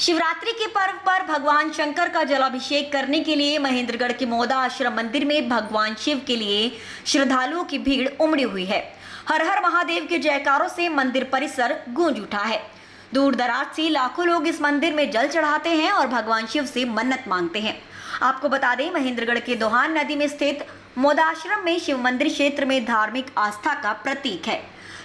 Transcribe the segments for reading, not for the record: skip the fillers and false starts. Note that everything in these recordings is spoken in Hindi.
शिवरात्रि के पर्व पर भगवान शंकर का जलाभिषेक करने के लिए महेंद्रगढ़ के मोदा आश्रम मंदिर में भगवान शिव के लिए श्रद्धालुओं की भीड़ उमड़ी हुई है। हर हर महादेव के जयकारों से मंदिर परिसर गूंज उठा है। दूर दराज से लाखों लोग इस मंदिर में जल चढ़ाते हैं और भगवान शिव से मन्नत मांगते हैं। आपको बता दें, महेंद्रगढ़ के दोहान नदी में स्थित मोदाश्रम में शिव मंदिर क्षेत्र में धार्मिक आस्था का प्रतीक है।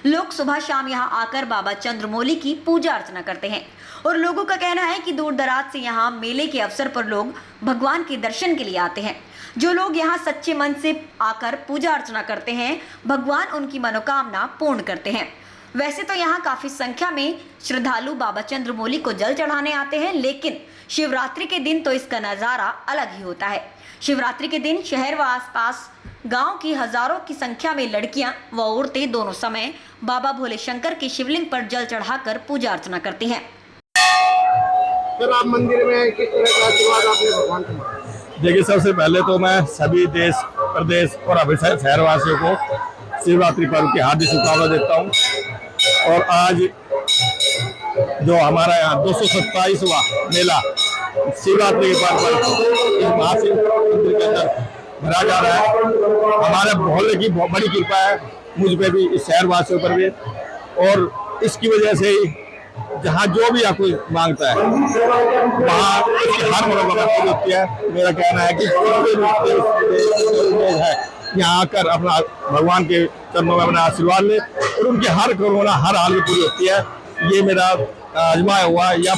लोग सुबह शाम यहां आकर बाबा चंद्रमौली की पूजा अर्चना करते हैं और लोगों का कहना है कि दूर दराज से यहां मेले के अवसर पर लोग भगवान के दर्शन के लिए आते हैं। जो लोग यहां सच्चे मन से आकर पूजा अर्चना करते हैं, भगवान उनकी मनोकामना पूर्ण करते हैं। वैसे तो यहाँ काफी संख्या में श्रद्धालु बाबा चंद्रमौली को जल चढ़ाने आते हैं, लेकिन शिवरात्रि के दिन तो इसका नजारा अलग ही होता है। शिवरात्रि के दिन शहर व आसपास गांव की हजारों की संख्या में लड़कियां व औरतें दोनों समय बाबा भोले शंकर के शिवलिंग पर जल चढ़ाकर पूजा अर्चना करती हैं। सर, आप मंदिर में किस तरह का आशीर्वाद आपने भगवान को मांगा? देखिए, सबसे पहले तो मैं सभी देश प्रदेश और अभिषेक शहरवासियों को शिवरात्रि पर्व की हार्दिक शुभकामनाएं देता हूं। और आज जो हमारा यहाँ 227वां मेला शिवरात्रि के पर्व पर इस महाशिव मंदिर के अंदर भरा जा रहा है। हमारे मोहल्ले की बहुत बड़ी कृपा है, मुझ पे भी, इस शहरवासियों पर भी, और इसकी वजह से ही जहाँ जो भी कोई मांगता है वहाँ हर मनोकामना पूरी होती है। मेरा कहना है कि यहाँ आकर अपना भगवान के चरणों में अपना आशीर्वाद ले और उनकी हर कोरोना हर हाल में पूरी होती है। ये मेरा आजमाया हुआ या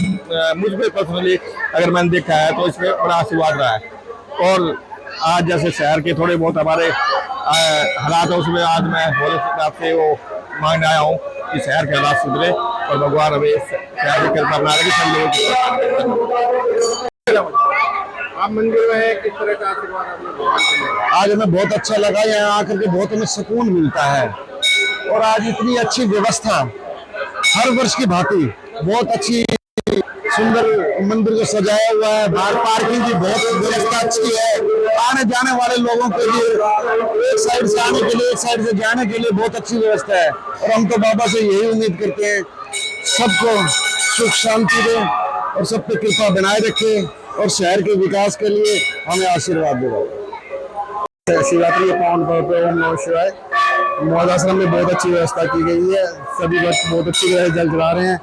मुझ पे पर्सनली अगर मैंने देखा है तो इसमें बड़ा आशीर्वाद रहा है। और आज जैसे शहर के थोड़े बहुत हमारे हालात है, उसमें आज मैं भोले आपसे वो मांगने आया हूँ कि शहर के हालात सुधरे और भगवान हमें शहर की कृपा बना रहे सभी लोगों। आप मंदिर में है, किस तरह का आशीर्वाद आपने भगवान को मांगा? आज हमें बहुत अच्छा लगा, यहाँ आकर के बहुत हमें सुकून मिलता है। और आज इतनी अच्छी व्यवस्था हर वर्ष की भांति बहुत अच्छी सुंदर मंदिर को सजाया हुआ है। बाहर पार्किंग की बहुत व्यवस्था अच्छी है। आने जाने वाले लोगों के लिए एक साइड से आने के लिए एक साइड से जाने के लिए बहुत अच्छी व्यवस्था है। और हम तो बाबा से यही उम्मीद करते हैं सबको सुख शांति दे और सब पे कृपा बनाए रखे और शहर के विकास के लिए हमें आशीर्वाद दे। शिवरात्रि के पावन पर्व पर ओम नमः शिवाय। मोदाश्रम में बहुत अच्छी व्यवस्था की गई है। सभी भक्त बहुत अच्छी तरह जल चढ़ा रहे हैं।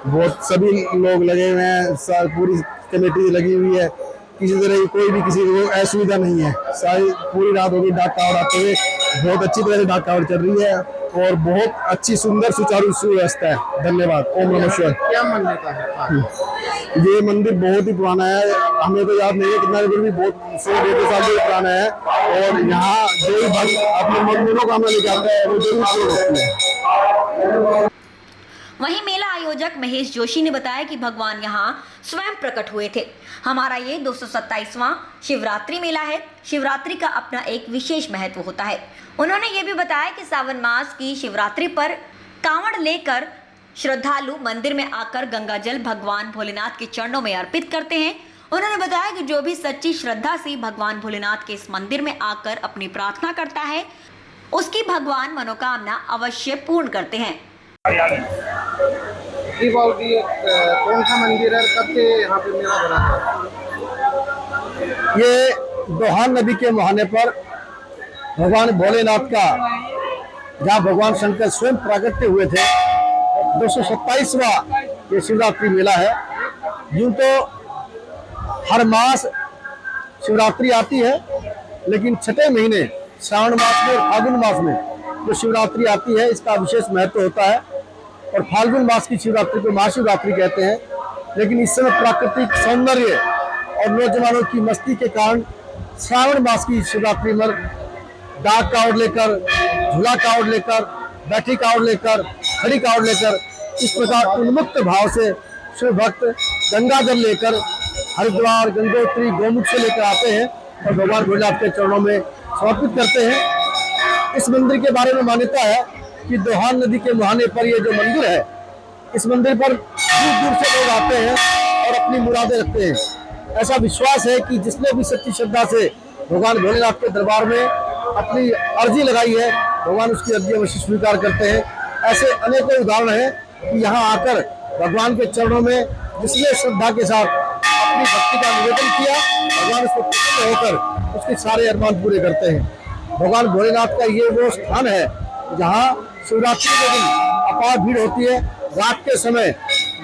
बहुत सभी लोग लगे हुए हैं, पूरी कमेटी लगी हुई है। किसी तरह की कोई भी किसी को असुविधा नहीं है। सारी पूरी रात होगी डाक कावड़ आते हुए। बहुत अच्छी तरह से डाक कावड़ चल रही है और बहुत अच्छी सुंदर सुचारू सुव्यवस्था है। धन्यवाद। ओम नमः शिवाय। क्या मान्यता है? ये मंदिर बहुत ही पुराना है, हमें तो याद नहीं है कितना, लेकिन भी बहुत 100-150 साल से पुराना है। और यहाँ जो भी भक्त अपने मनोकामना लेके आता है वो जरूर पूर्ण होती है। वहीं मेला आयोजक महेश जोशी ने बताया कि भगवान यहां स्वयं प्रकट हुए थे। हमारा ये 227वां शिवरात्रि मेला है। शिवरात्रि का अपना एक विशेष महत्व होता है। उन्होंने ये भी बताया कि सावन मास की शिवरात्रि पर कांवड़ लेकर श्रद्धालु मंदिर में आकर गंगा जल भगवान भोलेनाथ के चरणों में अर्पित करते हैं। उन्होंने बताया कि जो भी सच्ची श्रद्धा से भगवान भोलेनाथ के इस मंदिर में आकर अपनी प्रार्थना करता है, उसकी भगवान मनोकामना अवश्य पूर्ण करते हैं। कौन सा मंदिर है, कब से यहाँ पे मेला भरा है? ये दोहान नदी के मुहाने पर भगवान भोलेनाथ का, जहाँ भगवान शंकर स्वयं प्रकट हुए थे, 227वां ये शिवरात्रि मेला है। यूं तो हर मास शिवरात्रि आती है, लेकिन छठे महीने श्रावण मास में और फाल्गुन मास में जो शिवरात्रि आती है, इसका विशेष महत्व होता है। और फाल्गुन मास की शिवरात्रि को महाशिवरात्रि कहते हैं। लेकिन इस समय प्राकृतिक सौंदर्य और नौजवानों की मस्ती के कारण श्रावण मास की शिवरात्रि में डाक कावड़ लेकर, झूला कावड़ लेकर, बैठी कावड़ लेकर, खड़ी कावड़ लेकर, इस प्रकार उन्मुक्त भाव से शिव भक्त गंगा जल लेकर हरिद्वार, गंगोत्री, गौमुख से लेकर आते हैं और भगवान भोलेनाथ के चरणों में समर्पित करते हैं। इस मंदिर के बारे में मान्यता है कि दोहान नदी के मुहाने पर ये जो मंदिर है, इस मंदिर पर दूर दूर से लोग आते हैं और अपनी मुरादें रखते हैं। ऐसा विश्वास है कि जिसने भी सच्ची श्रद्धा से भगवान भोलेनाथ के दरबार में अपनी अर्जी लगाई है, भगवान उसकी अर्जी अवश्य स्वीकार करते हैं। ऐसे अनेकों उदाहरण हैं कि यहाँ आकर भगवान के चरणों में जिसने श्रद्धा के साथ अपनी भक्ति का निवेदन किया, भगवान उसको प्रसन्न होकर उसके सारे अरमान पूरे करते हैं। भगवान भोलेनाथ का ये वो स्थान है जहाँ शिवरात्रि के दिन अपार भीड़ होती है। रात के समय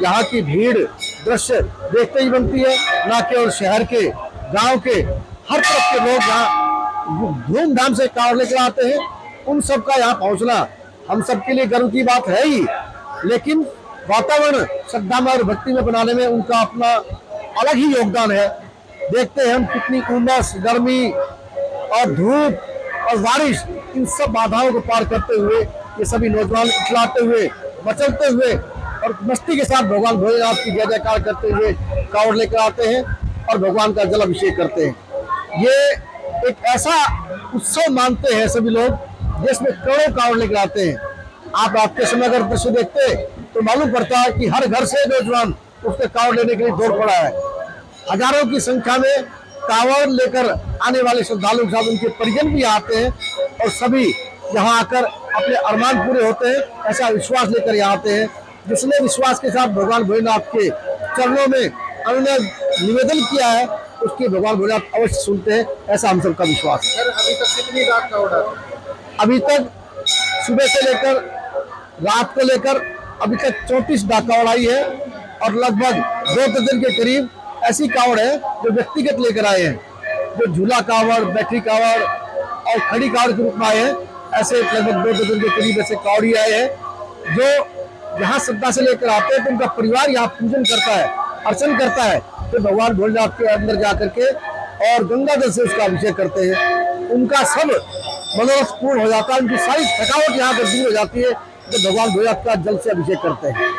यहाँ की भीड़ दृश्य देखते ही बनती है। न केवल शहर के, गांव के, हर तरफ के लोग यहाँ धूमधाम से कांवड़ लेकर आते हैं। उन सब का यहाँ पहुँचना हम सबके लिए गर्व की बात है ही, लेकिन वातावरण श्रद्धामय और भक्ति में बनाने में उनका अपना अलग ही योगदान है। देखते हैं हम कितनी उमस, गर्मी और धूप और बारिश, इन सब बाधाओं को पार करते हुए ये सभी नौजवान इखलाते हुए, मचलते हुए और मस्ती के साथ भगवान भोलेनाथ की जय जयकार करते हुए कांवड़ लेकर आते हैं और भगवान का जल अभिषेक करते हैं। ये एक ऐसा उत्सव मानते हैं सभी लोग जिसमें करोड़ों कांवड़ लेकर आते हैं। आप रात के समय अगर दृश्य देखते तो मालूम पड़ता है कि हर घर से नौजवान उसके कांवड़ लेने के लिए दौड़ पड़ा है। हजारों की संख्या में कांवड़ लेकर आने वाले श्रद्धालुओं के साथ उनके परिजन भी आते हैं और सभी यहाँ आकर अपने अरमान पूरे होते हैं, ऐसा विश्वास लेकर यहाँ आते हैं। जिसने विश्वास के साथ भगवान भोलेनाथ के चरणों में अन्य निवेदन किया है उसके भगवान भोलेनाथ अवश्य सुनते हैं, ऐसा हम सबका विश्वास है। सर अभी तक कितनी रात कांवड़ आती है? अभी तक सुबह से लेकर रात को लेकर अभी तक 34 कांवड़ आई है और लगभग 2 दर्जन के करीब ऐसी कांवड़ है जो व्यक्तिगत लेकर आए हैं, जो झूला कांवड़, बैटरी कांवड़ और खड़ी कांवड़ के रूप में आए हैं। ऐसे लगभग 2 दर्जन के करीब ऐसे कांवड़ी आए हैं जो यहाँ श्रद्धा से लेकर आते हैं। तो उनका परिवार यहाँ पूजन करता है, अर्चन करता है, तो भगवान भोलेनाथ के अंदर जा करके और गंगा जल से उसका अभिषेक करते हैं। उनका सब मनोरथ पूर्ण हो जाता है, उनकी सारी थकावट यहाँ पर दूर हो जाती है जब भगवान भोलेनाथ का जल से अभिषेक करते हैं।